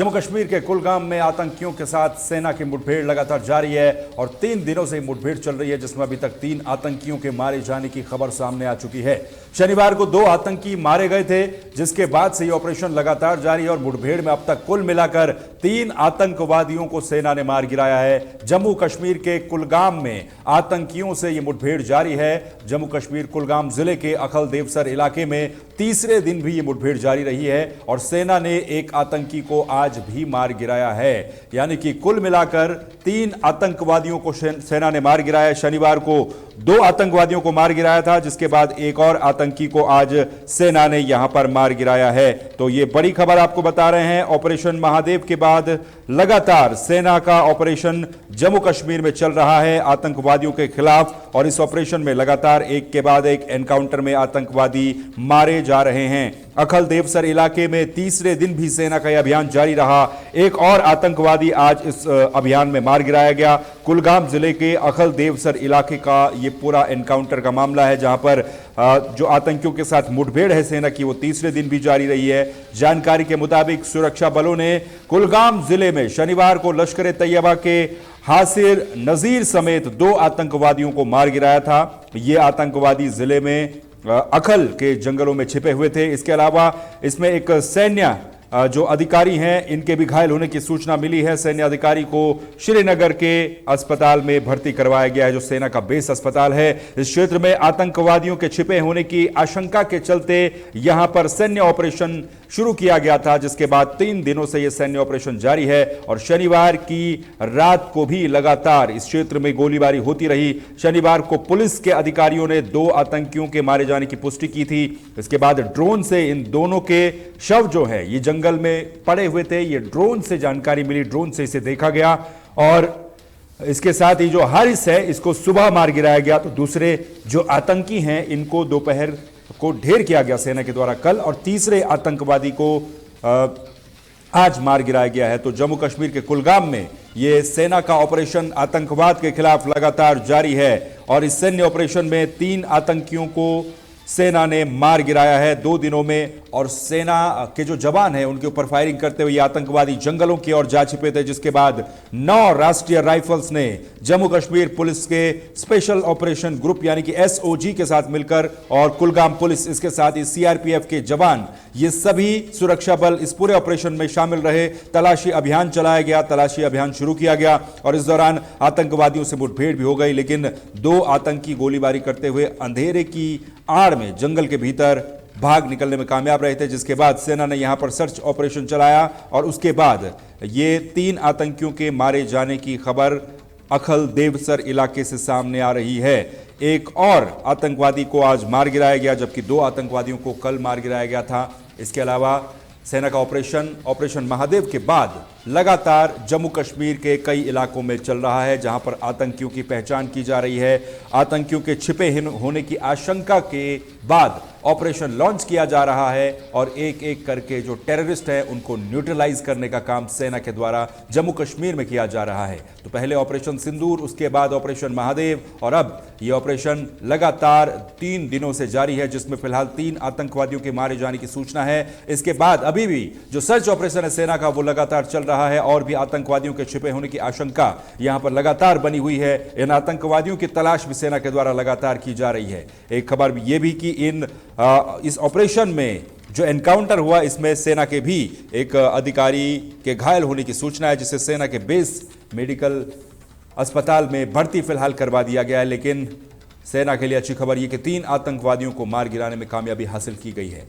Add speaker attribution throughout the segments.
Speaker 1: जम्मू कश्मीर के कुलगाम में आतंकियों के साथ सेना की मुठभेड़ लगातार जारी है और 3 दिनों से मुठभेड़ चल रही है, जिसमें अभी तक 3 आतंकियों के मारे जाने की खबर सामने आ चुकी है। शनिवार को 2 आतंकी मारे गए थे, जिसके बाद से ये ऑपरेशन लगातार जारी है और मुठभेड़ में अब तक कुल मिलाकर 3 आतंकवादियों को सेना ने मार गिराया है। जम्मू कश्मीर के कुलगाम में आतंकियों से ये मुठभेड़ जारी है। जम्मू कश्मीर कुलगाम जिले के अखल देवसर इलाके में तीसरे दिन भी ये मुठभेड़ जारी रही है और सेना ने एक आतंकी को आज भी मार गिराया है। यानी कि कुल मिलाकर 3 आतंकवादियों को सेना ने मार गिराया। शनिवार को 2 आतंकवादियों को मार गिराया था, जिसके बाद एक और आतंकी को आज सेना ने यहां पर मार गिराया है। तो ये बड़ी खबर आपको बता रहे हैं। ऑपरेशन महादेव के बाद लगातार सेना का ऑपरेशन जम्मू कश्मीर में चल रहा है आतंकवादियों के खिलाफ और इस ऑपरेशन में लगातार एक के बाद एक एनकाउंटर में आतंकवादी मारे जा रहे हैं। अखल देवसर इलाके में तीसरे दिन भी सेना का यह अभियान जारी रहा। एक और आतंकवादी आज इस अभियान में मार गिराया गया। कुलगाम जिले के अखल देवसर इलाके का यह पूरा एनकाउंटर का मामला है, जहां पर जो आतंकियों के साथ मुठभेड़ है सेना की, वो तीसरे दिन भी जारी रही है। जानकारी के मुताबिक सुरक्षा बलों ने कुलगाम जिले में शनिवार को लश्कर तैयबा के हासिर नजीर समेत 2 आतंकवादियों को मार गिराया था। ये आतंकवादी जिले में अखल के जंगलों में छिपे हुए थे। इसके अलावा इसमें एक सैन्य जो अधिकारी हैं, इनके भी घायल होने की सूचना मिली है। सैन्य अधिकारी को श्रीनगर के अस्पताल में भर्ती करवाया गया है, जो सेना का बेस अस्पताल है। इस क्षेत्र में आतंकवादियों के छिपे होने की आशंका के चलते यहां पर सैन्य ऑपरेशन शुरू किया गया था, जिसके बाद 3 दिनों से यह सैन्य ऑपरेशन जारी है और शनिवार की रात को भी लगातार इस क्षेत्र में गोलीबारी होती रही। शनिवार को पुलिस के अधिकारियों ने 2 आतंकियों के मारे जाने की पुष्टि की थी। इसके बाद ड्रोन से इन दोनों के शव जो है ये जंगल में पड़े हुए थे, ये ड्रोन से जानकारी मिली, ड्रोन से इसे देखा गया और इसके साथ ही जो हारिस है इसको सुबह मार गिराया गया। तो दूसरे जो आतंकी हैं इनको दोपहर को ढेर किया गया सेना के द्वारा कल, और तीसरे आतंकवादी को आज मार गिराया गया है। तो जम्मू कश्मीर के कुलगाम में यह सेना का ऑपरेशन आतंकवाद के खिलाफ लगातार जारी है और इस सैन्य ऑपरेशन में 3 आतंकियों को सेना ने मार गिराया है 2 दिनों में। और सेना के जो जवान हैं उनके ऊपर फायरिंग करते हुए आतंकवादी जंगलों की ओर जा छिपे थे, जिसके बाद 9 राष्ट्रीय राइफल्स ने जम्मू कश्मीर पुलिस के स्पेशल ऑपरेशन ग्रुप यानी कि एसओजी के साथ मिलकर और कुलगाम पुलिस, इसके साथ ही सीआरपीएफ के जवान, ये सभी सुरक्षा बल इस पूरे ऑपरेशन में शामिल रहे। तलाशी अभियान चलाया गया, तलाशी अभियान शुरू किया गया और इस दौरान आतंकवादियों से मुठभेड़ भी हो गई, लेकिन 2 आतंकी गोलीबारी करते हुए अंधेरे की आड़ में जंगल के भीतर भाग निकलने में कामयाब रहे थे, जिसके बाद सेना ने यहां पर सर्च ऑपरेशन चलाया और उसके बाद ये 3 आतंकियों के मारे जाने की खबर अखल देवसर इलाके से सामने आ रही है। एक और आतंकवादी को आज मार गिराया गया, जबकि 2 आतंकवादियों को कल मार गिराया गया था। इसके अलावा सेना का ऑपरेशन महादेव के बाद लगातार जम्मू कश्मीर के कई इलाकों में चल रहा है, जहां पर आतंकियों की पहचान की जा रही है। आतंकियों के छिपे होने की आशंका के बाद ऑपरेशन लॉन्च किया जा रहा है और एक एक करके जो टेररिस्ट हैं उनको न्यूट्रलाइज करने का काम सेना के द्वारा जम्मू कश्मीर में किया जा रहा है। तो पहले ऑपरेशन सिंदूर, उसके बाद ऑपरेशन महादेव और अब यह ऑपरेशन लगातार 3 दिनों से जारी है, जिसमें फिलहाल 3 आतंकवादियों के मारे जाने की सूचना है। इसके बाद अभी भी जो सर्च ऑपरेशन है सेना का, वो लगातार चल रहा है और भी आतंकवादियों के छिपे होने की आशंका यहां पर लगातार बनी हुई है। इन आतंकवादियों की तलाश भी सेना के द्वारा लगातार की जा रही है। एक खबर यह भी कि इस ऑपरेशन में जो एनकाउंटर हुआ, इसमें सेना के भी एक अधिकारी के घायल होने की सूचना है, जिसे सेना के बेस मेडिकल अस्पताल में भर्ती फिलहाल करवा दिया गया है। लेकिन सेना के लिए अच्छी खबर यह कि 3 आतंकवादियों को मार गिराने में कामयाबी हासिल की गई है।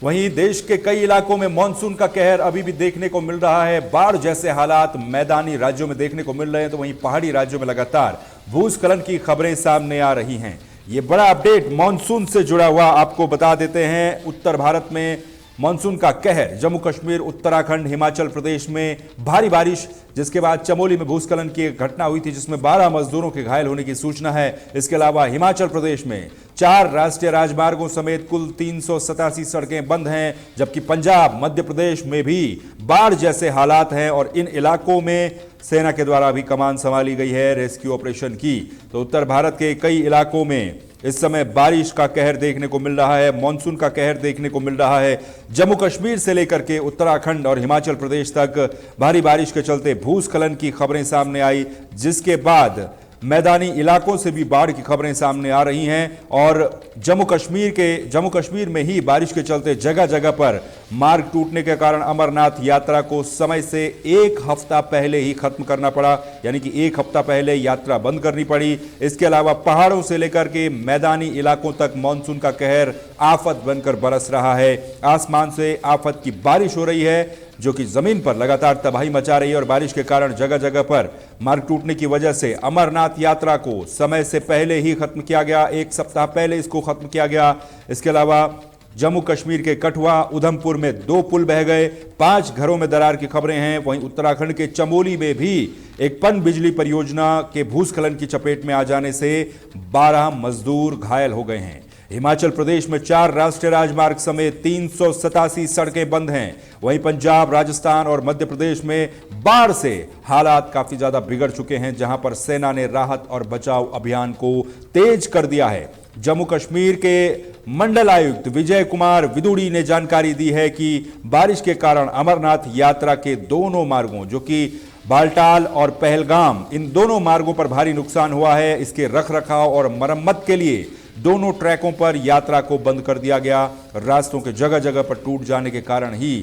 Speaker 1: वहीं देश के कई इलाकों में मानसून का कहर अभी भी देखने को मिल रहा है। बाढ़ जैसे हालात मैदानी राज्यों में देखने को मिल रहे हैं, तो वहीं पहाड़ी राज्यों में लगातार भूस्खलन की खबरें सामने आ रही हैं। ये बड़ा अपडेट मानसून से जुड़ा हुआ आपको बता देते हैं। उत्तर भारत में मानसून का कहर, जम्मू कश्मीर, उत्तराखंड, हिमाचल प्रदेश में भारी बारिश, जिसके बाद चमोली में भूस्खलन की एक घटना हुई थी जिसमें 12 मजदूरों के घायल होने की सूचना है। इसके अलावा हिमाचल प्रदेश में 4 राष्ट्रीय राजमार्गों समेत कुल 387 सड़कें बंद हैं, जबकि पंजाब, मध्य प्रदेश में भी बाढ़ जैसे हालात हैं और इन इलाकों में सेना के द्वारा भी कमान संभाली गई है रेस्क्यू ऑपरेशन की। तो उत्तर भारत के कई इलाकों में इस समय बारिश का कहर देखने को मिल रहा है, मानसून का कहर देखने को मिल रहा है। जम्मू कश्मीर से लेकर के उत्तराखंड और हिमाचल प्रदेश तक भारी बारिश के चलते भूस्खलन की खबरें सामने आई, जिसके बाद मैदानी इलाकों से भी बाढ़ की खबरें सामने आ रही हैं और जम्मू कश्मीर में ही बारिश के चलते जगह जगह पर मार्ग टूटने के कारण अमरनाथ यात्रा को समय से 1 हफ्ता पहले ही खत्म करना पड़ा, यानी कि 1 हफ्ता पहले यात्रा बंद करनी पड़ी। इसके अलावा पहाड़ों से लेकर के मैदानी इलाकों तक मानसून का कहर आफत बनकर बरस रहा है। आसमान से आफत की बारिश हो रही है जो कि जमीन पर लगातार तबाही मचा रही है और बारिश के कारण जगह जगह पर मार्ग टूटने की वजह से अमरनाथ यात्रा को समय से पहले ही खत्म किया गया, 1 सप्ताह पहले इसको खत्म किया गया। इसके अलावा जम्मू कश्मीर के कठुआ उधमपुर में 2 पुल बह गए, 5 घरों में दरार की खबरें हैं। वहीं उत्तराखंड के चमोली में भी एक पन बिजली परियोजना के भूस्खलन की चपेट में आ जाने से 12 मजदूर घायल हो गए हैं। हिमाचल प्रदेश में 4 राष्ट्रीय राजमार्ग समेत 387 सड़कें बंद हैं। वहीं पंजाब, राजस्थान और मध्य प्रदेश में बाढ़ से हालात काफी ज्यादा बिगड़ चुके हैं, जहां पर सेना ने राहत और बचाव अभियान को तेज कर दिया है। जम्मू कश्मीर के मंडल आयुक्त विजय कुमार विदुड़ी ने जानकारी दी है कि बारिश के कारण अमरनाथ यात्रा के दोनों मार्गों, जो कि बालटाल और पहलगाम, इन दोनों मार्गों पर भारी नुकसान हुआ है। इसके रखरखाव और मरम्मत के लिए दोनों ट्रैकों पर यात्रा को बंद कर दिया गया। रास्तों के जगह जगह पर टूट जाने के कारण ही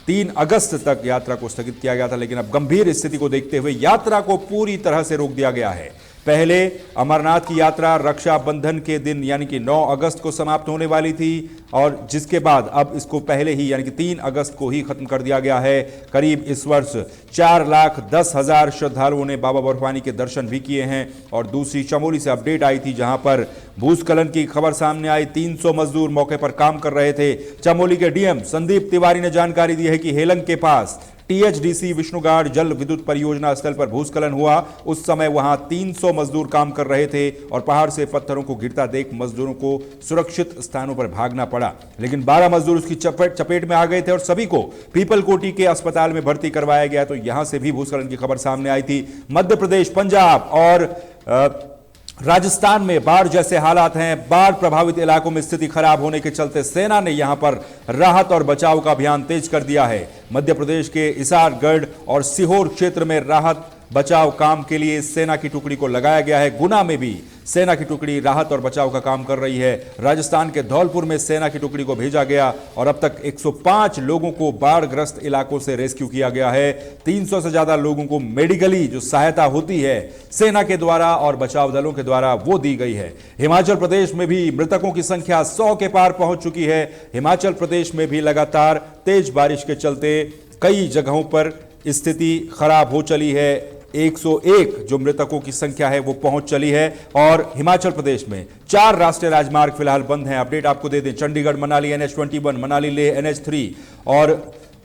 Speaker 1: 3 अगस्त तक यात्रा को स्थगित किया गया था, लेकिन अब गंभीर स्थिति को देखते हुए यात्रा को पूरी तरह से रोक दिया गया है। पहले अमरनाथ की यात्रा रक्षाबंधन के दिन यानी कि 9 अगस्त को समाप्त होने वाली थी और जिसके बाद अब इसको पहले ही यानी कि 3 अगस्त को ही खत्म कर दिया गया है। करीब इस वर्ष 4,10,000 श्रद्धालुओं ने बाबा बर्फानी के दर्शन भी किए हैं। और दूसरी चमोली से अपडेट आई थी, जहां पर भूस्खलन की खबर सामने आई। 300 मजदूर मौके पर काम कर रहे थे। चमोली के डीएम संदीप तिवारी ने जानकारी दी है कि हेलंग के पास टीएचडीसी विष्णुगाड़ जल विद्युत परियोजना स्थल पर भूस्खलन हुआ। उस समय वहां 300 मजदूर काम कर रहे थे और पहाड़ से पत्थरों को गिरता देख मजदूरों को सुरक्षित स्थानों पर भागना पड़ा, लेकिन 12 मजदूर उसकी चपेट में आ गए थे और सभी को पीपल कोटी के अस्पताल में भर्ती करवाया गया। तो यहां से भी भूस्खलन की खबर सामने आई थी। मध्य प्रदेश, पंजाब और राजस्थान में बाढ़ जैसे हालात हैं। बाढ़ प्रभावित इलाकों में स्थिति खराब होने के चलते सेना ने यहां पर राहत और बचाव का अभियान तेज कर दिया है। मध्य प्रदेश के इसारगढ़ और सीहोर क्षेत्र में राहत बचाव काम के लिए सेना की टुकड़ी को लगाया गया है। गुना में भी सेना की टुकड़ी राहत और बचाव का काम कर रही है। राजस्थान के धौलपुर में सेना की टुकड़ी को भेजा गया और अब तक 105 लोगों को बाढ़ग्रस्त इलाकों से रेस्क्यू किया गया है। 300 से ज्यादा लोगों को मेडिकली जो सहायता होती है सेना के द्वारा और बचाव दलों के द्वारा वो दी गई है। हिमाचल प्रदेश में भी मृतकों की संख्या 100 के पार पहुंच चुकी है। हिमाचल प्रदेश में भी लगातार तेज बारिश के चलते कई जगहों पर स्थिति खराब हो चली है। 101 जो मृतकों की संख्या है वो पहुंच चली है और हिमाचल प्रदेश में 4 राष्ट्रीय राजमार्ग फिलहाल बंद हैं। अपडेट आपको दे दें, चंडीगढ़ मनाली NH21, मनाली लेह NH3 और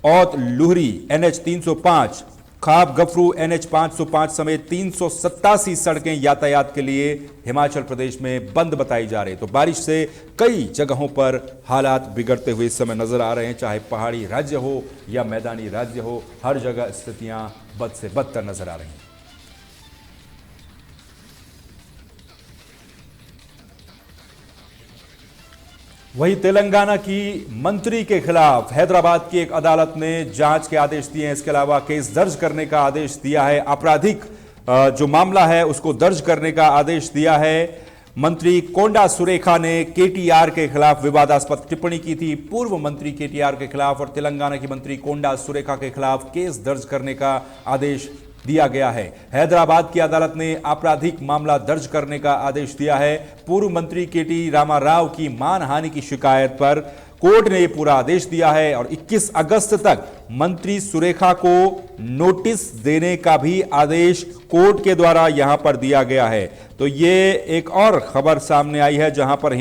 Speaker 1: औत लुहरी NH 305, खाब गफरू NH 505 समेत 387 सड़कें यातायात के लिए हिमाचल प्रदेश में बंद बताई जा रही है। तो बारिश से कई जगहों पर हालात बिगड़ते हुए इस समय नजर आ रहे हैं, चाहे पहाड़ी राज्य हो या मैदानी राज्य हो, हर जगह स्थितियां बद से बदतर नजर आ रही हैं। वहीं तेलंगाना की मंत्री के खिलाफ हैदराबाद की एक अदालत ने जांच के आदेश दिए हैं। इसके अलावा केस दर्ज करने का आदेश दिया है। आपराधिक जो मामला है उसको दर्ज करने का आदेश दिया है। मंत्री कोंडा सुरेखा ने केटीआर के खिलाफ विवादास्पद टिप्पणी की थी। पूर्व मंत्री केटीआर के खिलाफ और तेलंगाना की मंत्री कोंडा सुरेखा के खिलाफ केस दर्ज करने का आदेश दिया गया है। हैदराबाद की अदालत ने आपराधिक मामला दर्ज करने का आदेश दिया है। पूर्व मंत्री केटी रामाराव की मानहानि की शिकायत पर कोर्ट ने यह पूरा आदेश दिया है और 21 अगस्त तक मंत्री सुरेखा को नोटिस देने का भी आदेश कोर्ट के द्वारा यहां पर दिया गया है। तो ये एक और खबर सामने आई है, जहां पर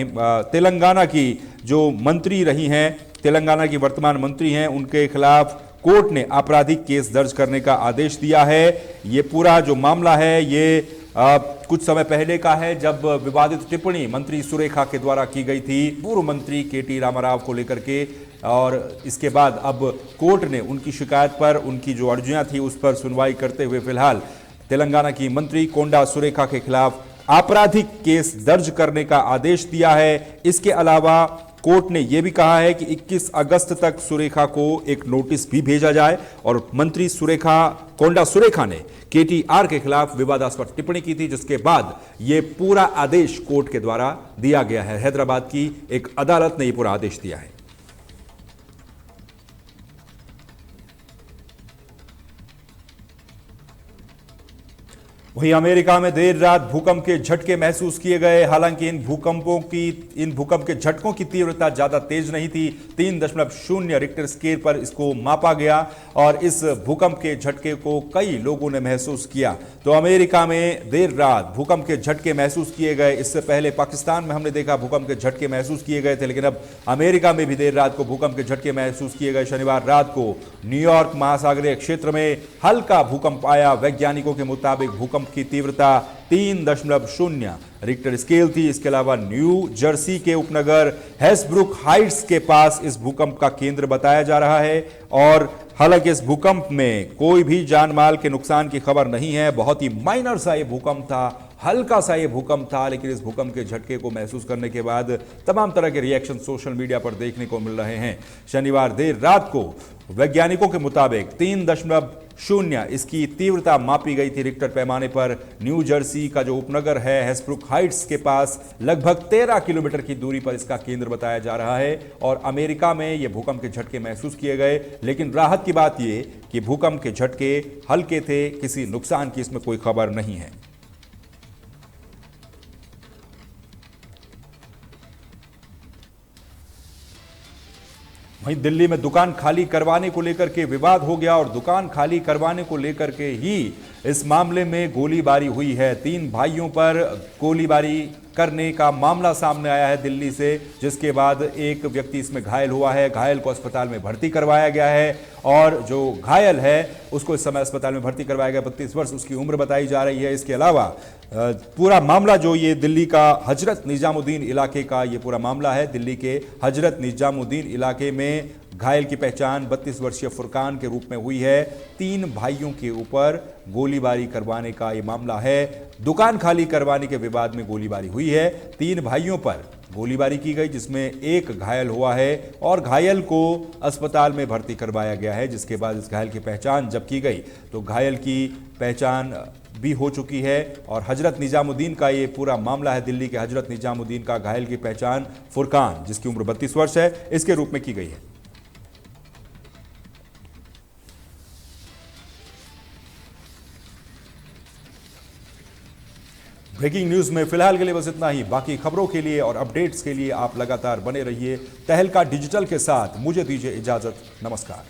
Speaker 1: तेलंगाना की जो मंत्री रही हैं, तेलंगाना की वर्तमान मंत्री हैं, उनके खिलाफ कोर्ट ने आपराधिक केस दर्ज करने का आदेश दिया है। ये पूरा जो मामला है ये कुछ समय पहले का है, जब विवादित टिप्पणी मंत्री सुरेखा के द्वारा की गई थी पूर्व मंत्री केटी रामाराव को लेकर के, और इसके बाद अब कोर्ट ने उनकी शिकायत पर, उनकी जो अर्जियां थी उस पर सुनवाई करते हुए फिलहाल तेलंगाना की मंत्री कोंडा सुरेखा के खिलाफ आपराधिक केस दर्ज करने का आदेश दिया है। इसके अलावा कोर्ट ने यह भी कहा है कि 21 अगस्त तक सुरेखा को एक नोटिस भी भेजा जाए। और मंत्री कोंडा सुरेखा ने केटीआर के खिलाफ विवादास्पद टिप्पणी की थी, जिसके बाद यह पूरा आदेश कोर्ट के द्वारा दिया गया है। हैदराबाद की एक अदालत ने यह पूरा आदेश दिया है। वहीं अमेरिका में देर रात भूकंप के झटके महसूस किए गए। हालांकि इन भूकंप के झटकों की तीव्रता ज्यादा तेज नहीं थी। 3.0 रिक्टर स्केल पर इसको मापा गया और इस भूकंप के झटके को कई लोगों ने महसूस किया। तो अमेरिका में देर रात भूकंप के झटके महसूस किए गए। इससे पहले पाकिस्तान में हमने देखा भूकंप के झटके महसूस किए गए थे, लेकिन अब अमेरिका में भी देर रात को भूकंप के झटके महसूस किए गए। शनिवार रात को न्यूयॉर्क महासागरीय क्षेत्र में हल्का भूकंप आया। वैज्ञानिकों के मुताबिक भूकंप की तीव्रता 3.0 रिक्टर स्केल थी। इसके अलावा न्यू जर्सी के उपनगर हेस्ब्रुक हाइट्स के पास इस भूकंप का केंद्र बताया जा रहा है। और हालांकि इस भूकंप में कोई भी जानमाल के नुकसान की खबर नहीं है। बहुत ही माइनर सा ये भूकंप था, हल्का सा ये भूकंप था, लेकिन इस भूकंप के झटके को महसूस करने के बाद तमाम तरह के रिएक्शन सोशल मीडिया पर देखने को मिल रहे हैं। शनिवार देर रात को वैज्ञानिकों के मुताबिक 3.0 इसकी तीव्रता मापी गई थी रिक्टर पैमाने पर। न्यू जर्सी का जो उपनगर है हेस्ब्रुक हाइट्स के पास लगभग 13 किलोमीटर की दूरी पर इसका केंद्र बताया जा रहा है। और अमेरिका में यह भूकंप के झटके महसूस किए गए, लेकिन राहत की बात यह कि भूकंप के झटके हल्के थे, किसी नुकसान की इसमें कोई खबर नहीं है। वहीं दिल्ली में दुकान खाली करवाने को लेकर के विवाद हो गया और दुकान खाली करवाने को लेकर के ही इस मामले में गोलीबारी हुई है। 3 भाइयों पर गोलीबारी करने का मामला सामने आया है दिल्ली से, जिसके बाद एक व्यक्ति इसमें घायल हुआ है। घायल को अस्पताल में भर्ती करवाया गया है और जो घायल है उसको इस समय अस्पताल में भर्ती करवाया गया। 32 वर्ष उसकी उम्र बताई जा रही है। इसके अलावा पूरा मामला जो ये दिल्ली का हजरत निजामुद्दीन इलाके का ये पूरा मामला है। दिल्ली के हजरत निजामुद्दीन इलाके में घायल की पहचान 32 वर्षीय फुरकान के रूप में हुई है। 3 भाइयों के ऊपर गोलीबारी करवाने का ये मामला है। दुकान खाली करवाने के विवाद में गोलीबारी हुई है। 3 भाइयों पर गोलीबारी की गई, जिसमें एक घायल हुआ है और घायल को अस्पताल में भर्ती करवाया गया है। जिसके बाद इस घायल की पहचान जब की गई तो घायल की पहचान भी हो चुकी है। और हजरत निजामुद्दीन का ये पूरा मामला है। दिल्ली के हजरत निजामुद्दीन का घायल की पहचान फुरकान, जिसकी उम्र 32 वर्ष है, इसके रूप में की गई है। ब्रेकिंग न्यूज में फिलहाल के लिए बस इतना ही। बाकी खबरों के लिए और अपडेट्स के लिए आप लगातार बने रहिए तहलका डिजिटल के साथ। मुझे दीजिए इजाजत। नमस्कार।